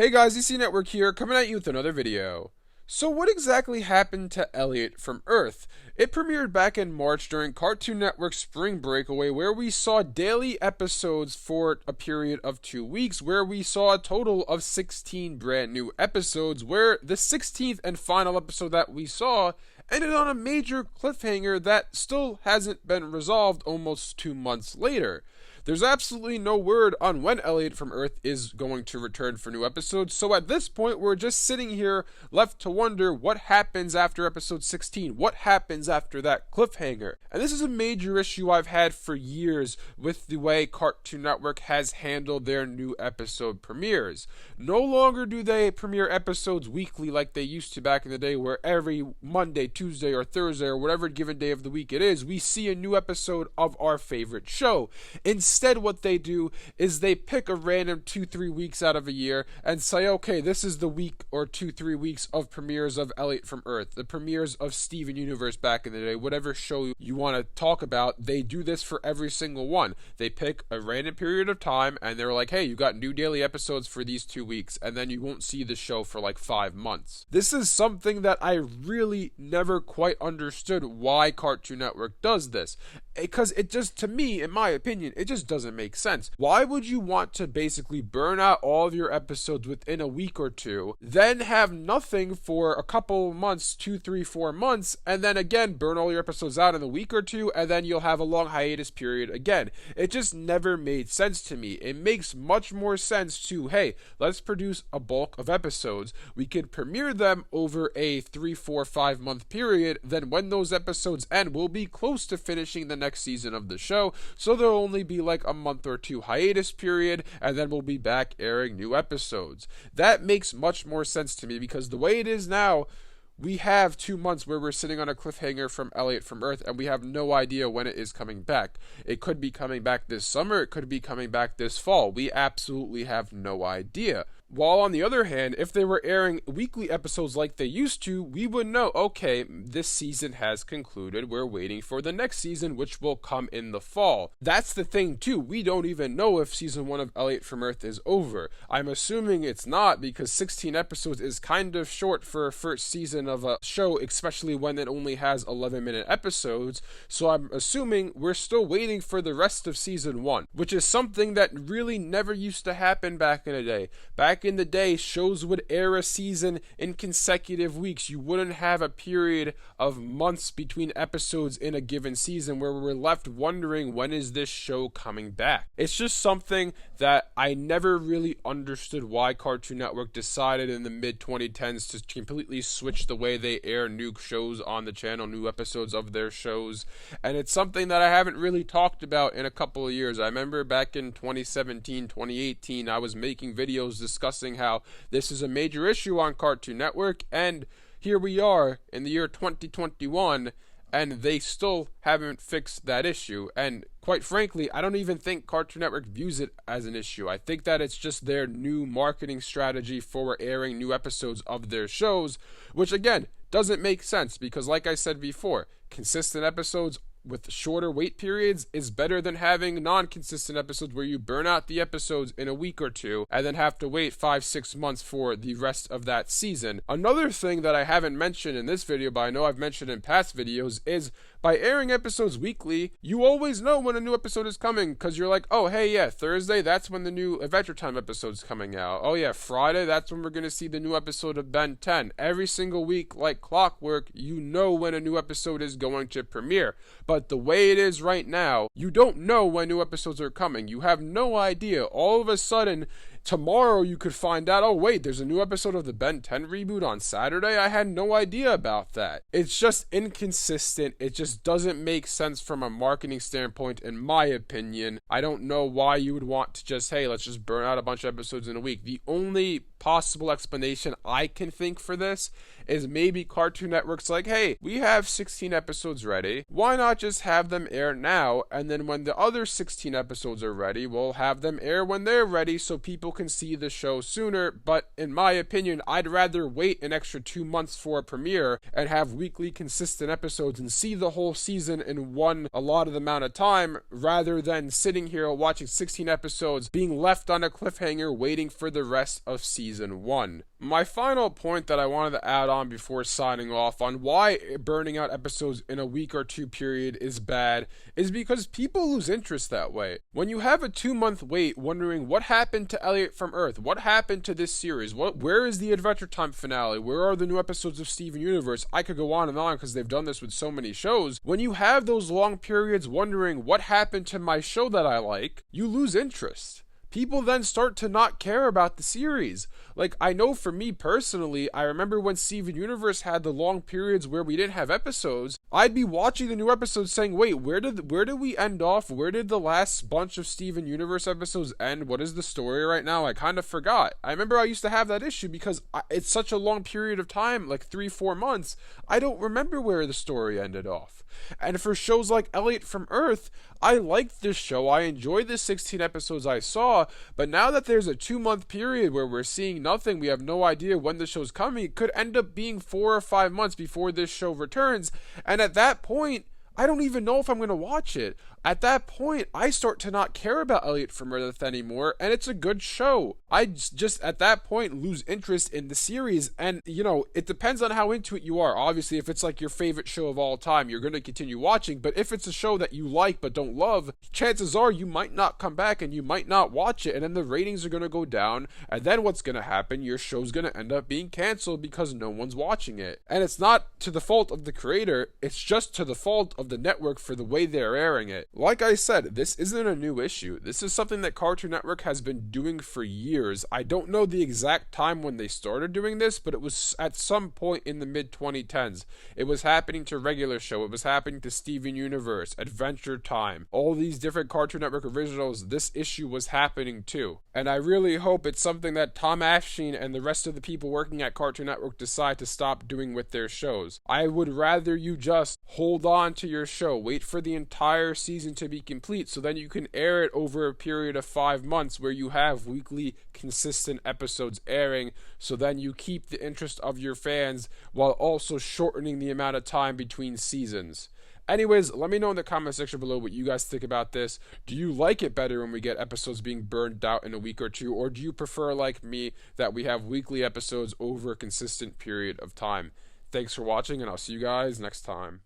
Hey guys, EC Network here, coming at you with another video. So what exactly happened to Elliot from Earth? It premiered back in March during Cartoon Network's Spring Breakaway, where we saw daily episodes for a period of 2 weeks, where we saw a total of 16 brand new episodes, where the 16th and final episode that we saw ended on a major cliffhanger that still hasn't been resolved almost 2 months later. There's absolutely no word on when Elliot from Earth is going to return for new episodes, so at this point we're just sitting here left to wonder what happens after episode 16, what happens after that cliffhanger. And this is a major issue I've had for years with the way Cartoon Network has handled their new episode premieres. No longer do they premiere episodes weekly like they used to back in the day, where every Monday, Tuesday, or Thursday, or whatever given day of the week it is, we see a new episode of our favorite show. Instead, what they do is they pick a random 2-3 weeks out of a year and say, okay, this is the week or 2-3 weeks of premieres of Elliot from Earth, the premieres of Steven Universe back in the day, whatever show you want to talk about. They do this for every single one. They pick a random period of time and they're like, hey, you got new daily episodes for these 2 weeks, and then you won't see the show for like 5 months. This is something that I really never quite understood why Cartoon Network does this, because it just, to me, in my opinion, it just doesn't make sense. Why would you want to basically burn out all of your episodes within a week or two, then have nothing for a couple months, 2, 3, 4 months, and then again burn all your episodes out in a week or two, and then you'll have a long hiatus period again? It just never made sense to me. It makes much more sense to, hey, let's produce a bulk of episodes. We could premiere them over a 3, 4, 5 month period. Then when those episodes end, we'll be close to finishing the next season of the show, so there'll only be like a month or two hiatus period, and then we'll be back airing new episodes. That makes much more sense to me, because the way it is now, we have 2 months where we're sitting on a cliffhanger from Elliot from Earth, and we have no idea when it is coming back. It could be coming back this summer, it could be coming back this fall. We absolutely have no idea. While on the other hand, if they were airing weekly episodes like they used to, we would know, okay, this season has concluded, we're waiting for the next season, which will come in the fall. That's the thing too, we don't even know if season 1 of Elliot from Earth is over. I'm assuming it's not, because 16 episodes is kind of short for a first season of a show, especially when it only has 11-minute episodes, so I'm assuming we're still waiting for the rest of season 1, which is something that really never used to happen back in the day. Back in the day, shows would air a season in consecutive weeks. You wouldn't have a period of months between episodes in a given season where we're left wondering, when is this show coming back? It's just something that I never really understood why Cartoon Network decided in the mid-2010s to completely switch the way they air new shows on the channel, new episodes of their shows, and it's something that I haven't really talked about in a couple of years. I remember back in 2017, 2018, I was making videos discussing how this is a major issue on Cartoon Network, and here we are in the year 2021, and they still haven't fixed that issue. And quite frankly, I don't even think Cartoon Network views it as an issue. I think that it's just their new marketing strategy for airing new episodes of their shows, which again doesn't make sense, because like I said before, consistent episodes with shorter wait periods is better than having non-consistent episodes where you burn out the episodes in a week or two and then have to wait 5-6 months for the rest of that season. Another thing that I haven't mentioned in this video, but I know I've mentioned in past videos, is by airing episodes weekly, you always know when a new episode is coming, because you're like, oh hey, yeah, Thursday, that's when the new Adventure Time episode's coming out. Oh yeah, Friday, that's when we're going to see the new episode of Ben 10. Every single week, like clockwork, you know when a new episode is going to premiere. But the way it is right now, you don't know when new episodes are coming. You have no idea. All of a sudden, tomorrow you could find out, oh wait, there's a new episode of the Ben 10 reboot on Saturday? I had no idea about that. It's just inconsistent. It just doesn't make sense from a marketing standpoint, in my opinion. I don't know why you would want to just, hey, let's just burn out a bunch of episodes in a week. The only possible explanation I can think for this is maybe Cartoon Network's like, hey, we have 16 episodes ready. Why not just have them air now, and then when the other 16 episodes are ready, we'll have them air when they're ready, so people people can see the show sooner, but in my opinion, I'd rather wait an extra 2 months for a premiere and have weekly consistent episodes and see the whole season in one allotted amount of time, rather than sitting here watching 16 episodes, being left on a cliffhanger waiting for the rest of season 1. My final point that I wanted to add on before signing off on why burning out episodes in a week or two period is bad is because people lose interest that way. When you have a 2-month wait wondering what happened to Elliot from Earth, what happened to this series, where is the Adventure Time finale, where are the new episodes of Steven Universe, I could go on and on because they've done this with so many shows. When you have those long periods wondering what happened to my show that I like, you lose interest. People then start to not care about the series. Like, I know for me personally, I remember when Steven Universe had the long periods where we didn't have episodes, I'd be watching the new episodes saying, wait, where did we end off? Where did the last bunch of Steven Universe episodes end? What is the story right now? I kind of forgot. I remember I used to have that issue because it's such a long period of time, like 3-4 months, I don't remember where the story ended off. And for shows like Elliot from Earth, I liked this show, I enjoyed the 16 episodes I saw, but now that there's a 2-month period where we're seeing nothing, we have no idea when the show's coming, it could end up being 4 or 5 months before this show returns, and at that point, I don't even know if I'm going to watch it. At that point, I start to not care about Elliot from Earth anymore, and it's a good show. I just, at that point, lose interest in the series, and, you know, it depends on how into it you are. Obviously, if it's like your favorite show of all time, you're going to continue watching, but if it's a show that you like but don't love, chances are you might not come back and you might not watch it, and then the ratings are going to go down, and then what's going to happen? Your show's going to end up being canceled because no one's watching it. And it's not to the fault of the creator, it's just to the fault of the network for the way they're airing it. Like I said, this isn't a new issue. This is something that Cartoon Network has been doing for years. I don't know the exact time when they started doing this, but it was at some point in the mid-2010s. It was happening to Regular Show. It was happening to Steven Universe, Adventure Time, all these different Cartoon Network originals. This issue was happening too. And I really hope it's something that Tom Afshin and the rest of the people working at Cartoon Network decide to stop doing with their shows. I would rather you just hold on to your show, wait for the entire season to be complete, so then you can air it over a period of 5 months where you have weekly consistent episodes airing, so then you keep the interest of your fans while also shortening the amount of time between seasons. Anyways, let me know in the comment section below what you guys think about this. Do you like it better when we get episodes being burned out in a week or two, or do you prefer, like me, that we have weekly episodes over a consistent period of time? Thanks for watching, and I'll see you guys next time.